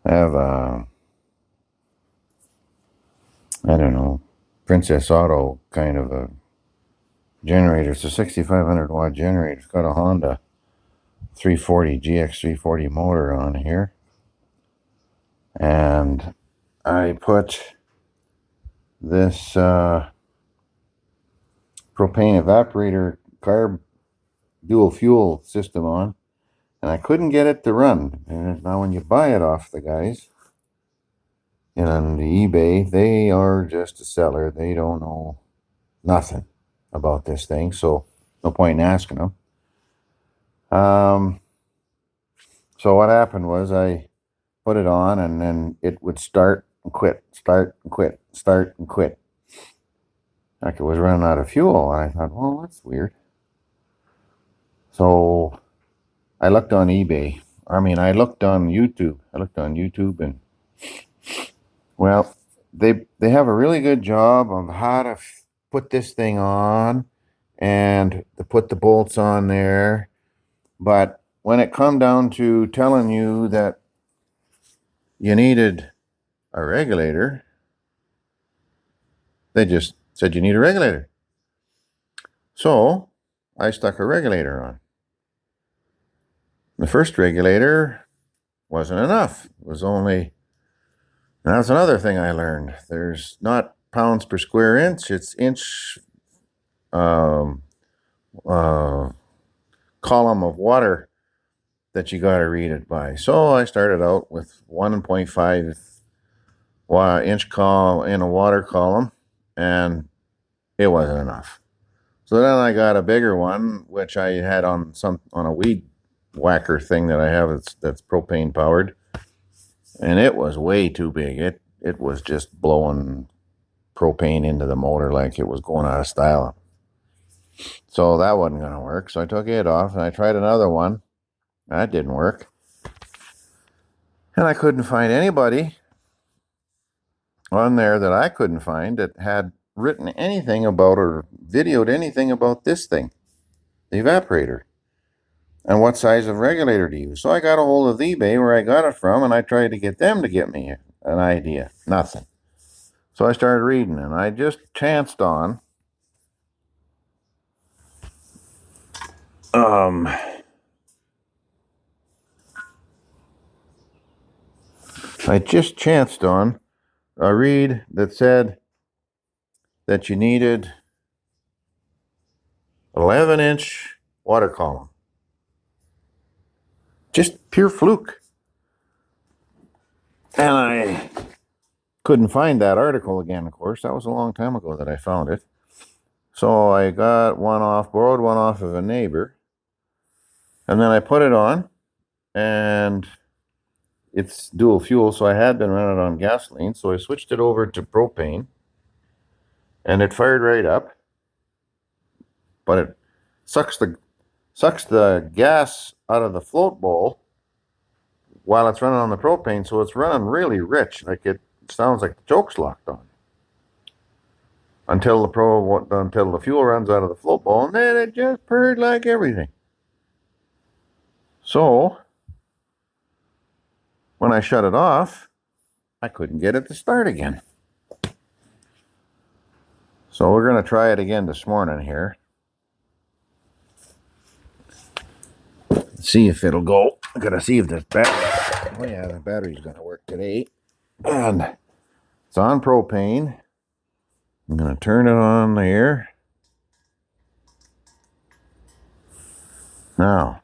I have a, I don't know, Princess Auto kind of a generator. It's a 6,500 watt generator. It's got a Honda 340 GX 340 motor on here. And I put this propane evaporator carb dual fuel system on, and I couldn't get it to run. And now when you buy it off the guys on the eBay, they are just a seller. They don't know nothing about this thing, so no point in asking them. So what happened was I put it on, and then it would start and quit, start and quit, start and quit. Like it was running out of fuel. And I thought, well, that's weird. So I looked on eBay. I looked on YouTube. And well, they have a really good job of how to put this thing on and to put the bolts on there. But when it come down to telling you that you needed a regulator, they just said you need a regulator. So I stuck a regulator on. The first regulator wasn't enough. It was only, that's another thing I learned. There's not pounds per square inch, it's inch column of water that you got to read it by. So I started out with 1.5 inch column in a water column, and it wasn't enough. So then I got a bigger one, which I had on a weed whacker thing that I have that's propane powered, and it was way too big. It was just blowing propane into the motor like it was going out of style. So that wasn't going to work. So I took it off and I tried another one. That didn't work. And I couldn't find anybody on there that I couldn't find that had written anything about or videoed anything about this thing, the evaporator, and what size of regulator to use. So I got a hold of eBay where I got it from, and I tried to get them to get me an idea. Nothing. So I started reading, and I just chanced on a read that said that you needed 11-inch water column. Just pure fluke. And I couldn't find that article again, of course. That was a long time ago that I found it. So I got borrowed one off of a neighbor. And then I put it on, and it's dual fuel, so I had been running it on gasoline. So I switched it over to propane, and it fired right up. But it sucks the gas out of the float bowl while it's running on the propane, so it's running really rich. Like it sounds like the choke's locked on until the fuel runs out of the float bowl, and then it just purred like everything. So when I shut it off, I couldn't get it to start again. So we're going to try it again this morning here. See if it'll go. I gotta see if this battery. Oh yeah, the battery's gonna work today. And it's on propane. I'm gonna turn it on there. Now,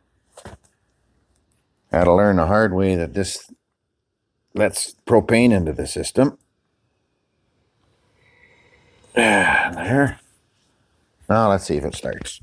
had to learn the hard way that this lets propane into the system. There. Now let's see if it starts.